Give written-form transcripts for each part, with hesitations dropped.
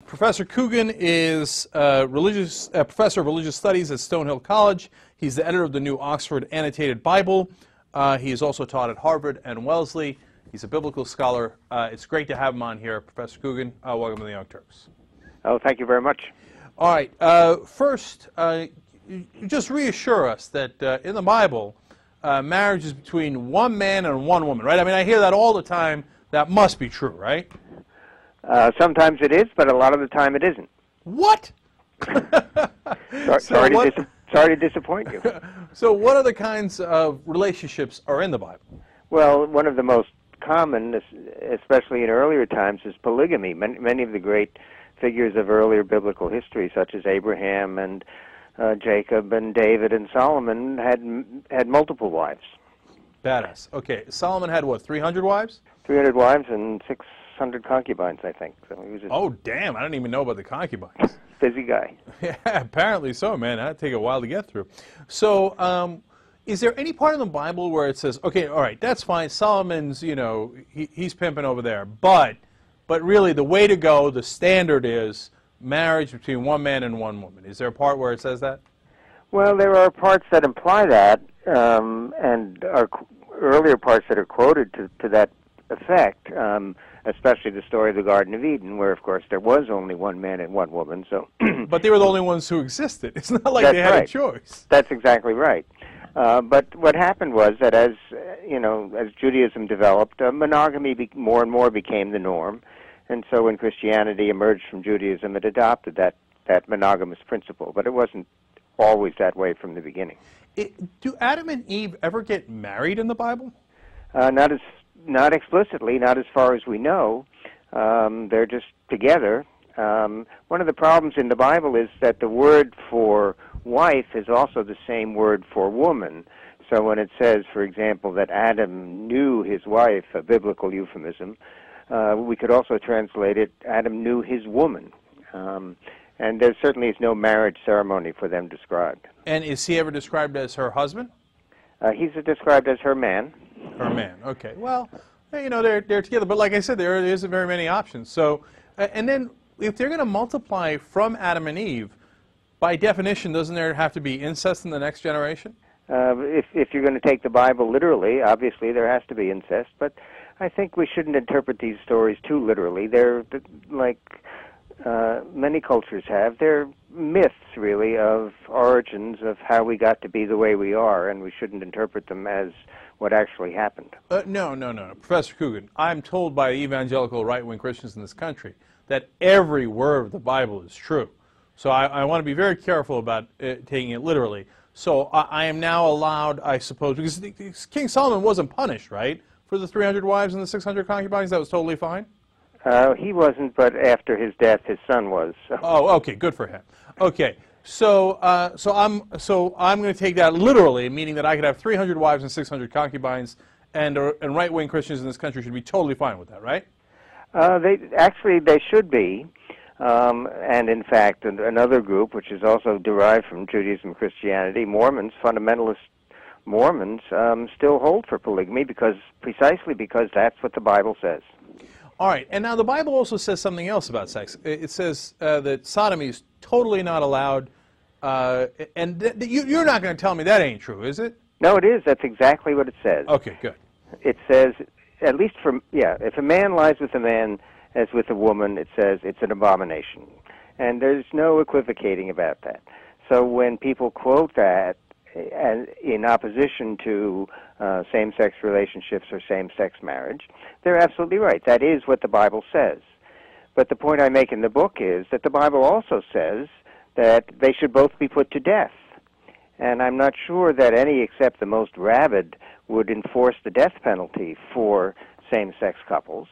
Professor Coogan is a professor of religious studies at Stonehill College. He's the editor of the New Oxford Annotated Bible. He is also taught at Harvard and Wellesley. He's a biblical scholar. It's great to have him on here, Professor Coogan. Welcome to the Young Turks. Oh, thank you very much. All right. First, just reassure us that in the Bible, marriage is between one man and one woman, right? I mean, I hear that all the time. That must be true, right? Sometimes it is, but a lot of the time it isn't. What? Sorry to disappoint you. So what other kinds of relationships are in the Bible? Well, one of the most common, especially in earlier times, is polygamy. Many of the great figures of earlier biblical history, such as Abraham and Jacob and David and Solomon, had multiple wives. Badass. Okay, Solomon had what, 300 wives? 300 wives and 600 concubines, I think. So he was oh, damn, I didn't even know about the concubines. Busy guy. Yeah, apparently so, man. That'd take a while to get through. So, is there any part of the Bible where it says, okay, all right, that's fine, Solomon's, you know, he's pimping over there, but really the way to go, the standard is marriage between one man and one woman. Is there a part where it says that? Well, there are parts that imply that, and are earlier parts that are quoted to that effect, especially the story of the Garden of Eden, where, of course, there was only one man and one woman. So, but they were the only ones who existed. It's not like they had a choice. That's exactly right. But what happened was that as Judaism developed, monogamy more and more became the norm. And so when Christianity emerged from Judaism, it adopted that monogamous principle. But it wasn't always that way from the beginning. Do Adam and Eve ever get married in the Bible? Not explicitly, not as far as we know. They're just together. One of the problems in the Bible is that the word for wife is also the same word for woman. So when it says, for example, that Adam knew his wife, a biblical euphemism, we could also translate it, Adam knew his woman. And there certainly is no marriage ceremony for them described. And is he ever described as her husband? He's described as her man. Her man, okay. Well, you know, they're together. But like I said, there isn't very many options. So, and then if they're going to multiply from Adam and Eve, by definition, doesn't there have to be incest in the next generation? If you're going to take the Bible literally, obviously there has to be incest. But I think we shouldn't interpret these stories too literally. They're like many cultures have. They're myths, really, of origins of how we got to be the way we are, and we shouldn't interpret them as what actually happened. No. Professor Coogan, I'm told by evangelical right-wing Christians in this country that every word of the Bible is true. So I want to be very careful about taking it literally. So I am now allowed, I suppose, because King Solomon wasn't punished, right, for the 300 wives and the 600 concubines? That was totally fine? He wasn't, but after his death, his son was. So. Oh, okay, good for him. Okay, so I'm going to take that literally, meaning that I could have 300 wives and 600 concubines, and right-wing Christians in this country should be totally fine with that, right? They should be, and in fact, another group which is also derived from Judaism, Christianity, Mormons, fundamentalist Mormons, still hold for polygamy precisely because that's what the Bible says. All right, and now the Bible also says something else about sex. It says that sodomy is totally not allowed, and you're not going to tell me that ain't true, is it? No, it is. That's exactly what it says. Okay, good. It says, at least if a man lies with a man as with a woman, it says it's an abomination. And there's no equivocating about that. So when people quote that in opposition to same-sex relationships or same-sex marriage, they're absolutely right. That is what the Bible says. But the point I make in the book is that the Bible also says that they should both be put to death. And I'm not sure that any except the most rabid would enforce the death penalty for same-sex couples.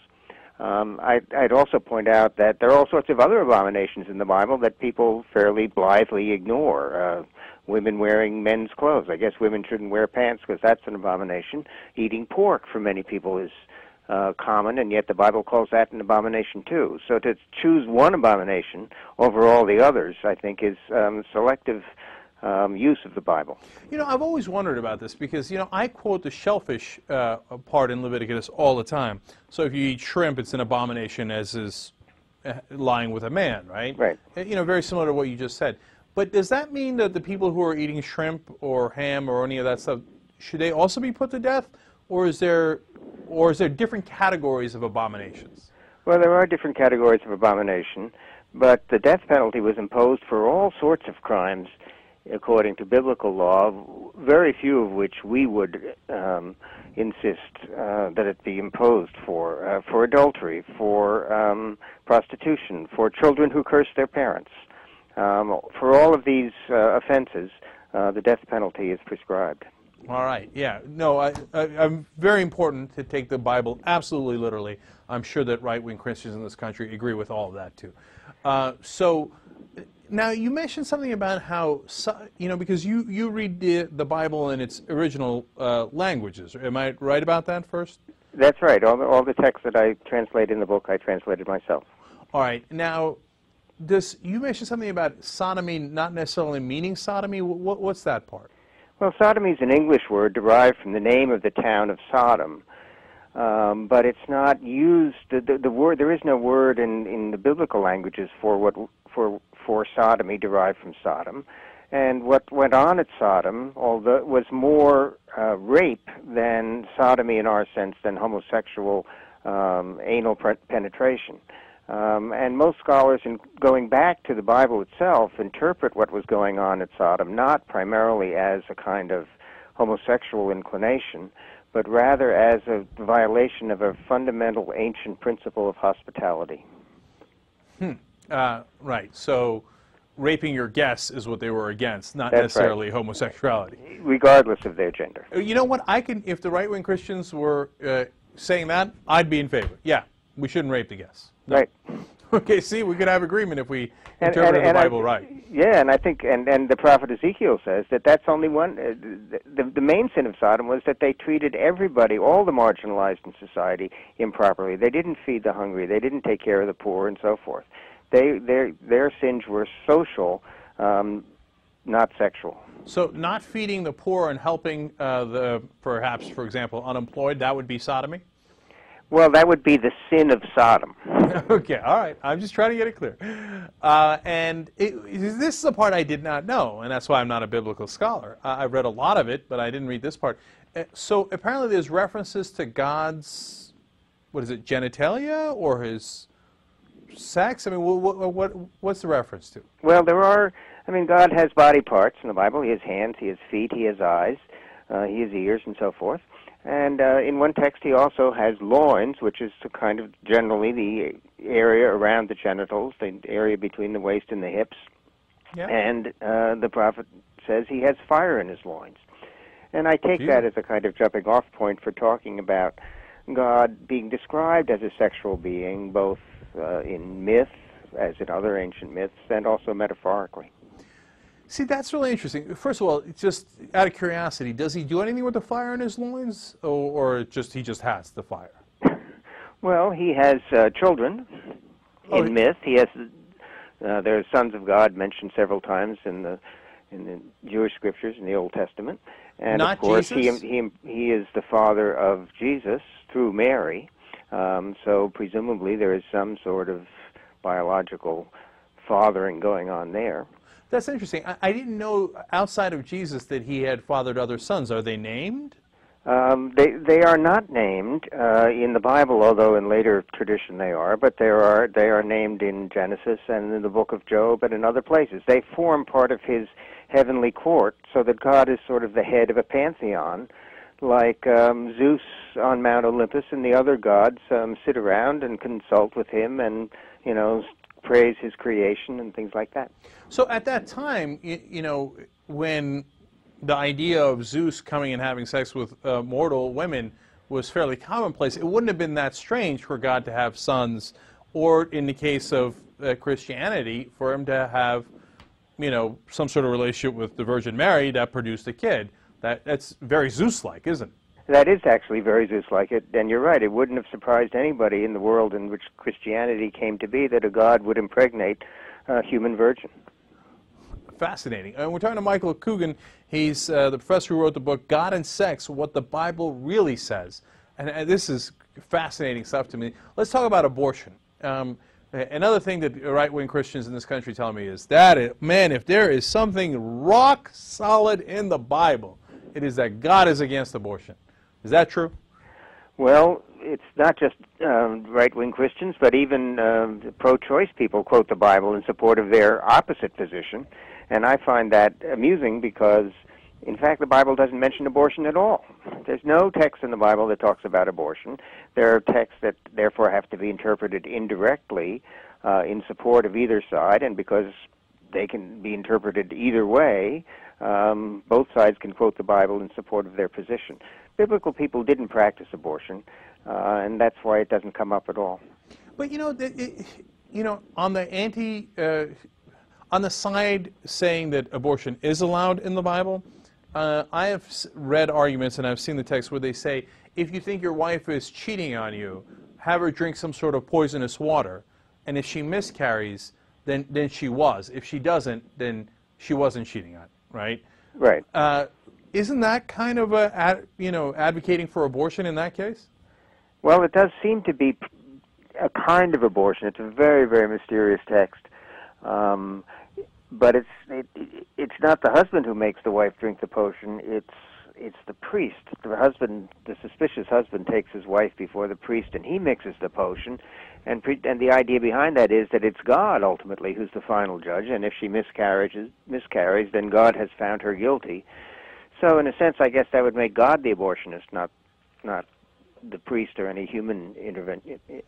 I'd also point out that there are all sorts of other abominations in the Bible that people fairly blithely ignore. Women wearing men's clothes. I guess women shouldn't wear pants because that's an abomination. Eating pork for many people is common, and yet the Bible calls that an abomination too. So to choose one abomination over all the others, I think, is selective use of the Bible. You know, I've always wondered about this because, you know, I quote the shellfish part in Leviticus all the time. So if you eat shrimp, it's an abomination, as is lying with a man, right? Right. Very similar to what you just said. But does that mean that the people who are eating shrimp or ham or any of that stuff, should they also be put to death, or is there different categories of abominations? Well, there are different categories of abomination, but the death penalty was imposed for all sorts of crimes according to biblical law, very few of which we would insist that it be imposed for adultery, for prostitution, for children who curse their parents. For all of these offenses, the death penalty is prescribed. All right. Yeah. No, I'm very important to take the Bible absolutely literally. I'm sure that right-wing Christians in this country agree with all of that too. So now you mentioned something about how, because you read the Bible in its original languages. Am I right about that first? That's right. All the texts that I translate in the book, I translated myself. All right. Now, you mentioned something about sodomy not necessarily meaning sodomy. What's that part? Well, sodomy is an English word derived from the name of the town of Sodom, but it's not used. The word, there is no word in the biblical languages for sodomy derived from Sodom, and what went on at Sodom, although it was more rape than sodomy in our sense than homosexual anal penetration. And most scholars, in going back to the Bible itself, interpret what was going on at Sodom not primarily as a kind of homosexual inclination, but rather as a violation of a fundamental ancient principle of hospitality. Right. So raping your guests is what they were against, not That's necessarily right. homosexuality. Regardless of their gender. You know what? If the right-wing Christians were saying that, I'd be in favor. Yeah, we shouldn't rape the guests. No. Right. Okay, see, we could have agreement if we interpreted the Bible right. Yeah, and I think, and the prophet Ezekiel says that that's only one, the main sin of Sodom was that they treated everybody, all the marginalized in society, improperly. They didn't feed the hungry, they didn't take care of the poor, and so forth. Their sins were social, not sexual. So not feeding the poor and helping perhaps, for example, unemployed, that would be sodomy? Well, that would be the sin of Sodom. Okay, all right. I'm just trying to get it clear. This is the part I did not know, and that's why I'm not a biblical scholar. I've read a lot of it, but I didn't read this part. So apparently there's references to God's, genitalia or his sex? I mean, what's the reference to? Well, God has body parts in the Bible. He has hands, he has feet, he has eyes, he has ears, and so forth. And in one text, he also has loins, which is kind of generally the area around the genitals, the area between the waist and the hips. Yeah. And the prophet says he has fire in his loins. And I take that as a kind of jumping-off point for talking about God being described as a sexual being, both in myth, as in other ancient myths, and also metaphorically. See, that's really interesting. First of all, just out of curiosity, does he do anything with the fire in his loins, or he just has the fire? Well, he has children in myth. He has there are sons of God mentioned several times in the Jewish scriptures in the Old Testament, and Not of course Jesus? he is the father of Jesus through Mary. So presumably there is some sort of biological fathering going on there. That's interesting. I didn't know outside of Jesus that he had fathered other sons. Are they named? They are not named in the Bible, although in later tradition they are. But they are named in Genesis and in the book of Job and in other places. They form part of his heavenly court, so that God is sort of the head of a pantheon, like Zeus on Mount Olympus and the other gods sit around and consult with him and praise his creation and things like that. So at that time, when the idea of Zeus coming and having sex with mortal women was fairly commonplace, it wouldn't have been that strange for God to have sons, or in the case of Christianity, for him to have, some sort of relationship with the Virgin Mary that produced a kid. That's very Zeus-like, isn't it? That is actually very Zeus-like, and you're right. It wouldn't have surprised anybody in the world in which Christianity came to be that a god would impregnate a human virgin. Fascinating. And we're talking to Michael Coogan. He's the professor who wrote the book God and Sex, What the Bible Really Says. And this is fascinating stuff to me. Let's talk about abortion. Another thing that right-wing Christians in this country tell me is that, man, if there is something rock solid in the Bible, it is that God is against abortion. Is that true? Well, it's not just right-wing Christians, but even pro-choice people quote the Bible in support of their opposite position. And I find that amusing because, in fact, the Bible doesn't mention abortion at all. There's no text in the Bible that talks about abortion. There are texts that therefore have to be interpreted indirectly in support of either side, and because they can be interpreted either way, both sides can quote the Bible in support of their position. Biblical people didn't practice abortion, and that's why it doesn't come up at all. But you know, on the on the side saying that abortion is allowed in the Bible, I have read arguments and I've seen the text where they say, if you think your wife is cheating on you, have her drink some sort of poisonous water, and if she miscarries, then she was. If she doesn't, then she wasn't cheating on, right? Right. Isn't that kind of advocating for abortion in that case? Well, it does seem to be a kind of abortion. It's a very, very mysterious text. But it's not the husband who makes the wife drink the potion. It's the priest. The suspicious husband, takes his wife before the priest, and he mixes the potion. And the idea behind that is that it's God ultimately who's the final judge. And if she miscarries, then God has found her guilty. So in a sense, I guess that would make God the abortionist, not the priest or any human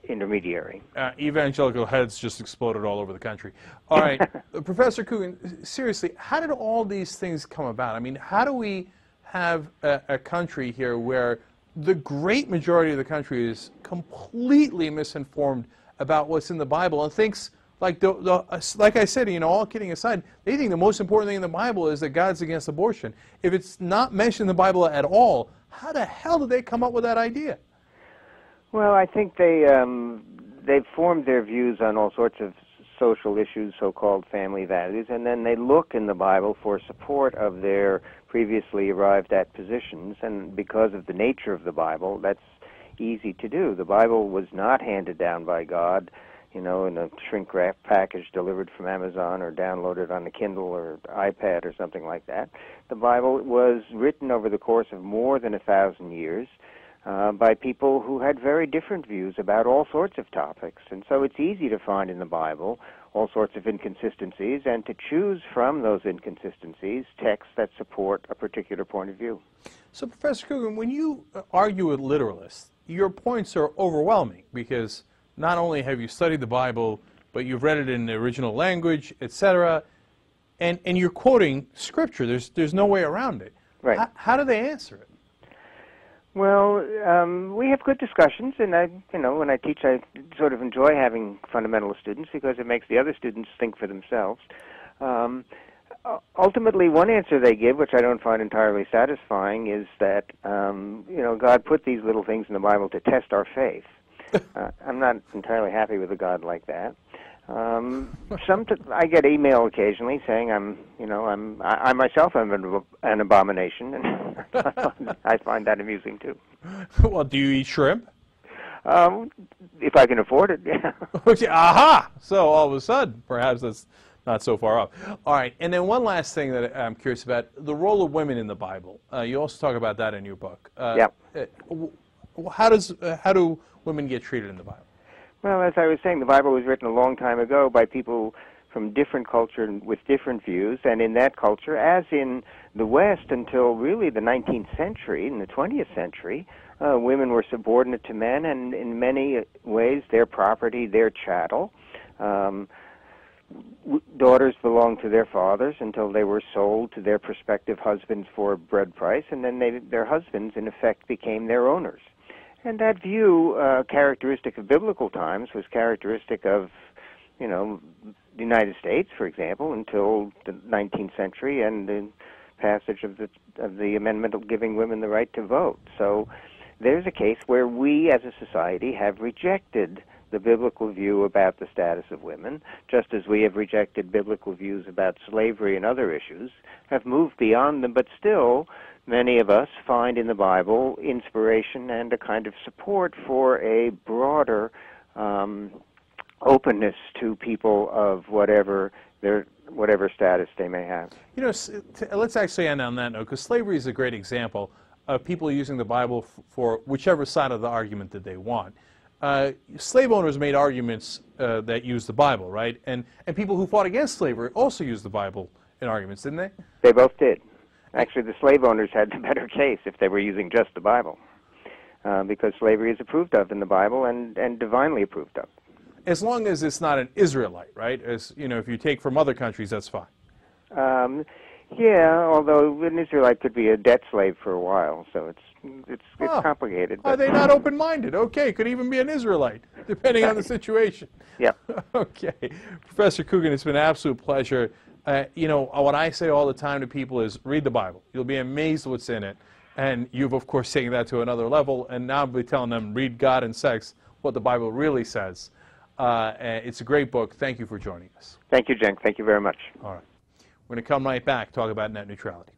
intermediary. Evangelical heads just exploded all over the country. All right, Professor Coogan, seriously, how did all these things come about? I mean, how do we have a country here where the great majority of the country is completely misinformed about what's in the Bible and thinks, like I said, all kidding aside, they think the most important thing in the Bible is that God's against abortion. If it's not mentioned in the Bible at all, how the hell did they come up with that idea? Well, I think they've formed their views on all sorts of social issues, so-called family values, and then they look in the Bible for support of their previously arrived at positions, and because of the nature of the Bible, that's easy to do. The Bible was not handed down by God, in a shrink-wrap package delivered from Amazon or downloaded on a Kindle or iPad or something like that. The Bible was written over the course of more than 1,000 years by people who had very different views about all sorts of topics. And so it's easy to find in the Bible all sorts of inconsistencies and to choose from those inconsistencies texts that support a particular point of view. So, Professor Coogan, when you argue with literalists, your points are overwhelming because not only have you studied the Bible, but you've read it in the original language, etc., and you're quoting Scripture. There's no way around it. Right. How do they answer it? Well, we have good discussions, and when I teach, I sort of enjoy having fundamentalist students because it makes the other students think for themselves. Ultimately, one answer they give, which I don't find entirely satisfying, is that God put these little things in the Bible to test our faith. I'm not entirely happy with a God like that. I get email occasionally saying I myself am an abomination, and I find that amusing too. Well, do you eat shrimp? If I can afford it, yeah. Aha! So all of a sudden, perhaps that's not so far off. All right, and then one last thing that I'm curious about, the role of women in the Bible. You also talk about that in your book. Yeah. How do women get treated in the Bible? Well, as I was saying, the Bible was written a long time ago by people from different culture and with different views, and in that culture, as in the West until really the 19th century, in the 20th century, women were subordinate to men, and in many ways their property, their chattel. Daughters belonged to their fathers until they were sold to their prospective husbands for a bread price, and then their husbands, in effect, became their owners. And that view, characteristic of biblical times, was characteristic of, the United States, for example, until the 19th century and the passage of the amendment giving women the right to vote. So there's a case where we, as a society, have rejected the biblical view about the status of women, just as we have rejected biblical views about slavery and other issues, have moved beyond them, but still many of us find in the Bible inspiration and a kind of support for a broader openness to people of whatever status they may have. You know, let's actually end on that note, because slavery is a great example of people using the Bible for whichever side of the argument that they want. Slave owners made arguments that used the Bible, right? And people who fought against slavery also used the Bible in arguments, didn't they? They both did. Actually, the slave owners had the better case if they were using just the Bible, because slavery is approved of in the Bible and divinely approved of. As long as it's not an Israelite, right? As you know, if you take from other countries, that's fine. Yeah, although an Israelite could be a debt slave for a while, so it's complicated. Are they not open-minded? Okay, could even be an Israelite, depending on the situation. Yeah. Okay, Professor Coogan, it's been an absolute pleasure. You know, what I say all the time to people is read the Bible. You'll be amazed what's in it. And you've, of course, taken that to another level, and now I'll be telling them, read God and Sex, what the Bible really says. It's a great book. Thank you for joining us. Thank you, Jen. Thank you very much. All right. We're going to come right back, talk about net neutrality.